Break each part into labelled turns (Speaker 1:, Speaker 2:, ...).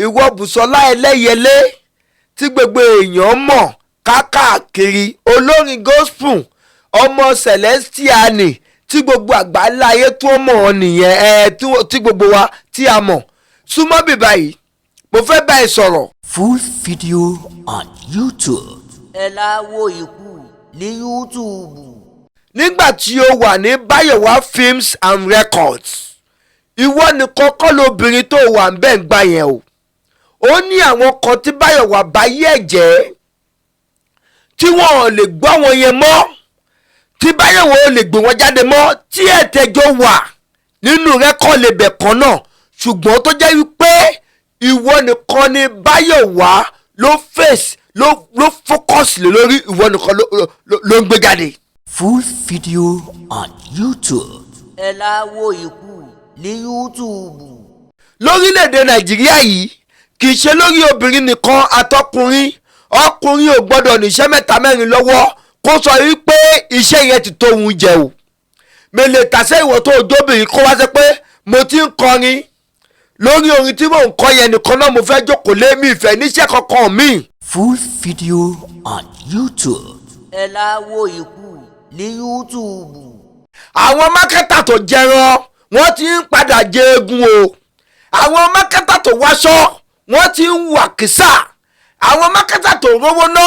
Speaker 1: ìwọ Busola Eleyele tí gbogbo èèyàn mọ̀ káàkiri, olórin gospel ọmọ Celestiani tí gbogbo àgbáńlá ayé tó mọ̀ nìyẹn, tí gbogbo wa tí a mọ̀. Súnmọ́ bí báyìí mo fẹ́ bá ẹ sọ̀rọ̀.
Speaker 2: Full video on YouTube.
Speaker 3: Ẹ láwo ikú ní YouTube.
Speaker 1: Nígbà tí ó wà ní Bayowa Films and Records, ìwọ nìkan kọ́ lóbìnrin tó wà ń bẹ̀ ń gbà yẹn o. Ó ní àwọn kan tí Bayowa bá yẹ̀ jẹ́ tí wọ́n ò lè gbọ́ wọn yẹn mọ́, tí Bayowa ò lè gbé wọn jáde mọ́, tí ẹ̀tẹ́jọ́ wà nínú rẹ́kọ̀lẹ̀bẹ̀ kan náà, ṣùgbọ́n tó jẹ́ wípé ìwọ nìkan ni Bayowa ló face ló focus lé lórí, ìwọ nìkan ló ń gbé jáde.
Speaker 2: Full video on YouTube.
Speaker 3: Ẹ láwo ikú ní YouTube.
Speaker 1: Lórílẹ̀‐èdè Nàìjíríà yìí kì í ṣe lórí obìnrin nìkan àtọkùnrin, ọkùnrin ò gbọ́dọ̀ níṣẹ́ mẹ́ta mẹ́rin lọ́wọ́ kó sọ wípé iṣẹ́ yẹn ti tó òun jẹ o. Mi lè tàṣẹ ìwọ tó ojóbìnrin kó wá sọ pé mo ti ń kọrin lórí orin tí mò ń kọ yẹn nìkan náà mo fẹ́ jókòó lé, mi ìfẹ́ níṣẹ́ kankan mi.
Speaker 2: Full video on YouTube.
Speaker 3: Ẹ láwo ikú ní YouTube.
Speaker 1: Àwọn mákẹ́tà tó jẹran wọ́n ti ń padà jẹ egun o. Àwọn mákẹ́tà tó wáṣọ wọ́n ti ń wà kìsà. Àwọn mákẹ́tà tó rówó ná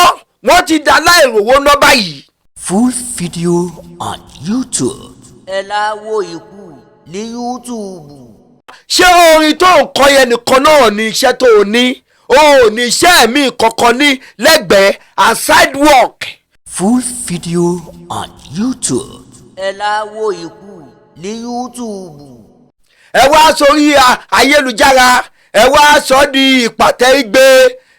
Speaker 1: wọ́n ti dá láìrówó ná báyìí.
Speaker 2: Full video on YouTube.
Speaker 3: Ẹ láwo ikú ní YouTube.
Speaker 1: Ṣé orin tó ń kọ yẹn nìkan náà ni iṣẹ́ tó o ní? O ò ní iṣẹ́ mi kankan ní lẹ́gbẹ̀ẹ́ and side work.
Speaker 2: Full video on YouTube.
Speaker 3: Ẹ láwo ikú ní YouTube.
Speaker 1: Ẹ wá sórí ayélujára, ẹ wá sọ di ìpàtẹ igbe,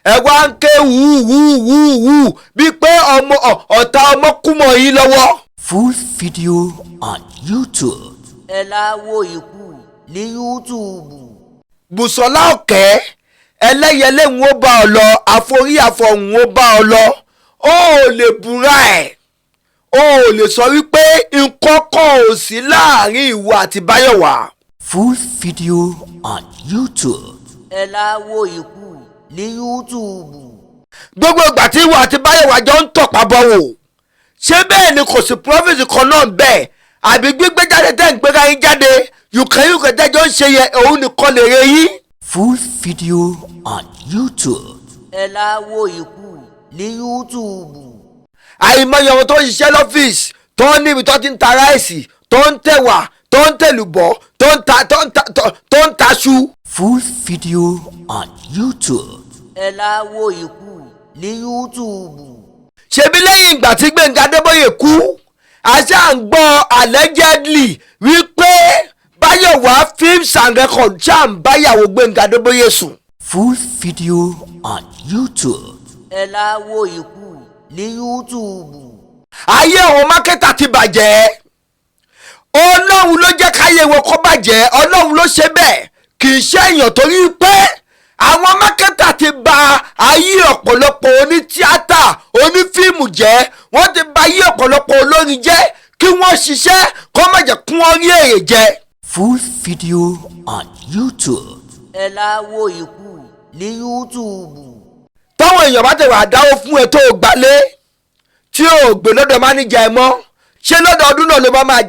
Speaker 1: ẹ wá ń ké wúwúwúwú bí pé ọ̀tá ọmọ kú mọ́ yín lọ́wọ́.
Speaker 2: Full video on YouTube.
Speaker 3: Ẹ láwo ikú ní YouTube.
Speaker 1: Busola Eleyele ń ó bá ọ lọ, àforí àfọ̀hún ó bá ọ lọ. Ó ò lè búra ẹ̀, ó ò lè sọ wípé nǹkan kan ò sí láàrin ìwọ àti Bayowa.
Speaker 2: Full video on YouTube.
Speaker 3: Ẹ láwo ikú ní YouTube.
Speaker 1: Gbogbo ìgbà tí ìwọ àti Bayowa jọ ń tọ̀pá bọ̀wọ̀, ṣé bẹ́ẹ̀ ni kò sí province kan náà bẹ́ẹ̀, àbí gbígbé jáde tẹ́ ń gbéra yín jáde yùkẹ́yùkẹ́ tẹ́jọ́ ń ṣe yẹn òun nìkan lè re yín.
Speaker 2: Full video on YouTube.
Speaker 3: Ẹ láwo ikú ní YouTube.
Speaker 1: Àìmọye àwọn tó ń ṣiṣẹ́ lọ́fíìsì tó ń níbi tó ti ń ta ráìsì, tó ń tẹ̀wà, tó ń tẹ̀lùbọ́, tó ń taṣu.
Speaker 2: Full video on YouTube.
Speaker 3: Ẹ láwo ikú ní YouTube.
Speaker 1: Ṣebí lẹ́yìn ìgbà tí Gbénga Adébóyè kú, àṣà ń gbọ́ allegedly wípé Bayowa Films and Records ṣáà ń báyàwó Gbénga Adébóyè sùn.
Speaker 2: Full video on YouTube.
Speaker 3: Ẹ láwo ikú ní YouTube.
Speaker 1: Ayé àwọn mákẹ́tà ti bàjẹ́. Ọlọ́run ló jẹ́ káyé wọn kó bàjẹ́, Ọlọ́run ló ṣe bẹ́ẹ̀, kì í ṣe èèyàn torí pé àwọn mákẹ́tà ti bà ayé ọ̀pọ̀lọpọ̀ onítíátà, onífíìmù jẹ́, wọ́n ti bà ayé ọ̀pọ̀lọpọ̀ olórin jẹ́ kí wọ́n ṣiṣẹ́ kó má jẹ́ kí wọ́n rí èrè jẹ.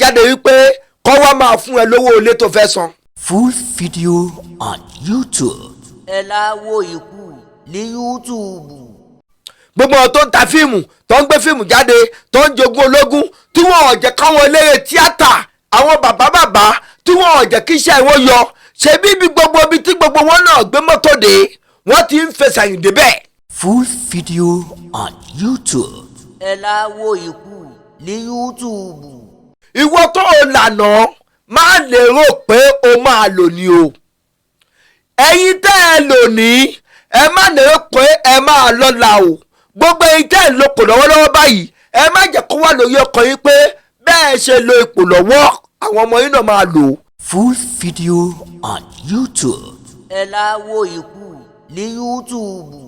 Speaker 1: jáde wípé kọ́ wá máa fún ẹ lówó ilé tó fẹ́ san.
Speaker 2: Full video on YouTube.
Speaker 3: Ẹ láwo ikú ní YouTube.
Speaker 1: Gbogbo àwọn tó ń ta fíìmù, tó ń gbé fíìmù jáde, tó ń jogún ológun, tí wọ́n ò jẹ́ káwọn eléré tíátà, àwọn bàbá tí wọ́n ò jẹ́ kí iṣẹ́ wọn yọ, ṣe bíbi gbogbo ibi tí gbogbo wọn náà gbé mọ́tò dé, wọ́n ti ń fẹsẹ̀ àyìndé bẹ́ẹ̀. má lérò pé ẹ máa lọ́la o. Gbogbo ẹ̀yin tẹ́ ẹ̀ ń lò lọ́wọ́lọ́wọ́ báyìí, ẹ má jẹ́ kó wà lórí ọkàn yín pé bẹ́ẹ̀ ṣe lo ipò lọ́wọ́ àwọn ọmọ yín náà máa lò.
Speaker 2: Full video on YouTube.
Speaker 3: Ẹ láwo ikú ní YouTube.